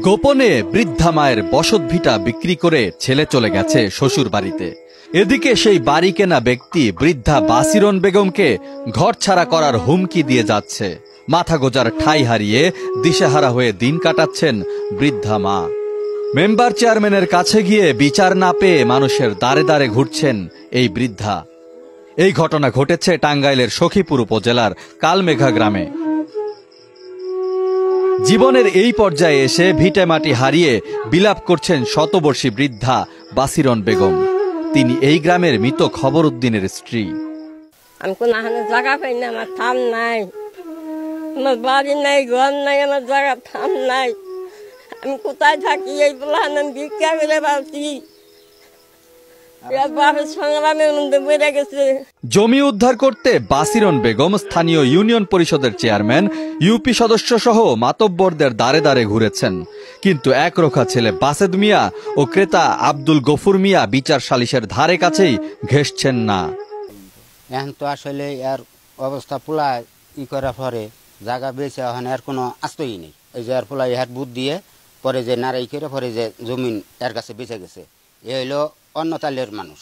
গোপনে বৃদ্ধা মায়ের বসতভিটা বিক্রি করে ছেলে চলে গেছে শ্বশুর বাড়িতে। এদিকে সেই বাড়ি কেনা ব্যক্তি বৃদ্ধা বাসিরন বেগমকে ঘরছাড়া করার হুমকি দিয়ে যাচ্ছে। মাথা গোজার ঠাঁই হারিয়ে দিশেহারা হয়ে দিন কাটাচ্ছেন বৃদ্ধা মা। মেম্বার চেয়ারম্যানের কাছে গিয়ে বিচার না পেয়ে মানুষের দাঁড়ে দাঁড়ে ঘুরছেন এই বৃদ্ধা। এই ঘটনা ঘটেছে টাঙ্গাইলের সখীপুর উপজেলার কালমেঘা গ্রামে। জীবনের এই পর্যায়ে এসে ভিটে মাটি হারিয়ে বিলাপ করছেন শতবর্ষী বৃদ্ধা বাসিরন বেগম। তিনি এই গ্রামের মৃত খবর উদ্দিনের স্ত্রী। আমি কোন জায়গা পাই না, আমার থাম নাই, আমার বাড়ি নাই, ঘর নাই, আমার জায়গা থাম নাই। আমি কোথায় থাকি এই বলে আমি ভিক্ষা করে পাচ্ছি। জমি উদ্ধার করতে বাসিরন বেগম স্থানীয় ইউনিয়ন পরিষদের চেয়ারম্যান, ইউপি সদস্য সহ মাতব্বরদের দাঁড়ে দাঁড়ে ঘুরেছেন, কিন্তু একরোখা ছেলে বাসেদ মিয়া ও ক্রেতা আব্দুল গফুর মিয়া বিচার সালিশের ধারে কাছেই ঘেঁষছেন না। এখন তো আসলে এর অবস্থা পোলা ই করার পরে জায়গা বেঁচে এখন এর কোনো আস্তই নেই। এই যে এর পোলা এর বুধ দিয়ে পরে যে নারাই করে পরে যে জমিন এর কাছে বেঁচে গেছে, এ হইলো অন্য তালের মানুষ।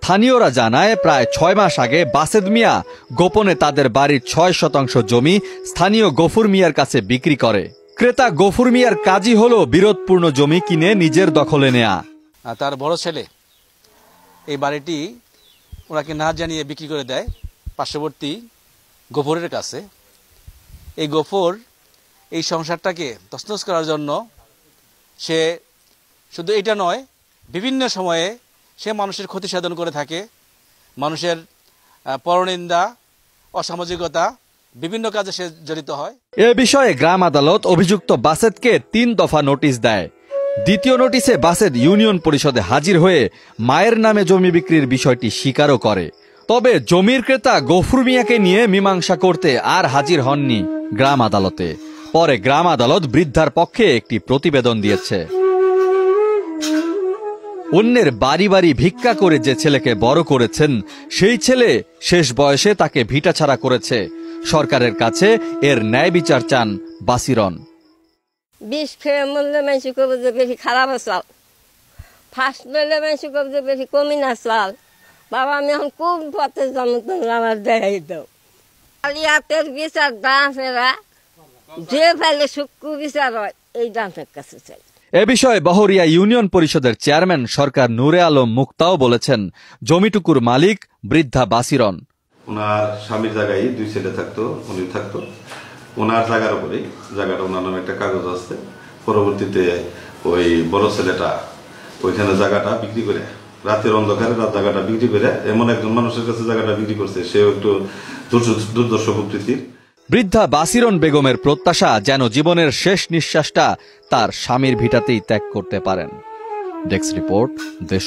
স্থানীয়রা জানায় প্রায় 6 মাস আগে বাসেদ মিয়া গোপনে তাদের বাড়ির 6% জমি স্থানীয় গফুর মিয়ার কাছে বিক্রি করে। ক্রেতা গফুর মিয়ার কাজই হলো বিরোধপূর্ণ জমি কিনে নিজের দখলে নেয়া। তার বড় ছেলে এই বাড়িটি ওনাকে না জানিয়ে বিক্রি করে দেয় পার্শ্ববর্তী গফুরের কাছে। এই গফুর এই সংসারটাকে তছনছ করার জন্য সে শুধু এটা নয়, বিভিন্ন সময়ে সে মানুষের ক্ষতি সাধন করে থাকে। মানুষের পরনিন্দা, অসামাজিকতা, বিভিন্ন কাজে সে জড়িত হয়। এ বিষয়ে গ্রাম আদালত অভিযুক্ত বাসেদকে 3 দফা নোটিশ দেয়। দ্বিতীয় নোটিশে বাসেদ ইউনিয়ন পরিষদে হাজির হয়ে মায়ের নামে জমি বিক্রির বিষয়টি স্বীকারও করে। তবে জমির ক্রেতা গফুর মিয়াকে নিয়ে মীমাংসা করতে আর হাজির হননি গ্রাম আদালতে। পরে গ্রাম আদালত বৃদ্ধার পক্ষে একটি প্রতিবেদন দিয়েছে। অন্যের বাড়ি বাড়ি ভিক্ষা করে যে ছেলেকে বড় করেছেন, সেই ছেলে শেষ বয়সে তাকে ভিটা ছাড়া করেছে। সরকারের কাছে এর ন্যায় বিচার চান বাসিরন। 20 ফের মূল্যে মানুষ করবো যে বেশি খারাপ চাল, ফার্স্ট মূল্যে মানুষ করবো যে বেশি কমি না চাল। বাবা আমি এখন কোন পথে জন্ম আমার দেখাই দাও। আলিয়াতের বিচার দাম ফেরা যে ফেলে শুক্র বিচার হয়, এই দামের কাছে চাই। এ বিষয়ে বহরিয়া ইউনিয়ন পরিষদের চেয়ারম্যান সরকার নূরে আলম মুক্তাও বলেছেন, জমিটুকুর মালিক বৃদ্ধা বাসিরন। ওনার স্বামীর জায়গায় 2 ছেলে থাকতো, উনি থাকতো ওনার জায়গার উপরেই। জায়গাটা ওনার নামে একটা কাগজ আছে। পরবর্তীতে ওই বড় ছেলেটা ওইখানে জায়গাটা বিক্রি করে, রাতের অন্ধকারে জায়গাটা বিক্রি করে এমন একজন মানুষের কাছে জায়গাটা বিক্রি করছে, সে একটু দুর্দর্শ প্রকৃতির। বৃদ্ধা বাসিরন বেগমের প্রত্যাশা যেন জীবনের শেষ নিঃশ্বাসটা তার স্বামীর ভিটাতেই ত্যাগ করতে পারেন। ডেস্ক রিপোর্ট, দেশ।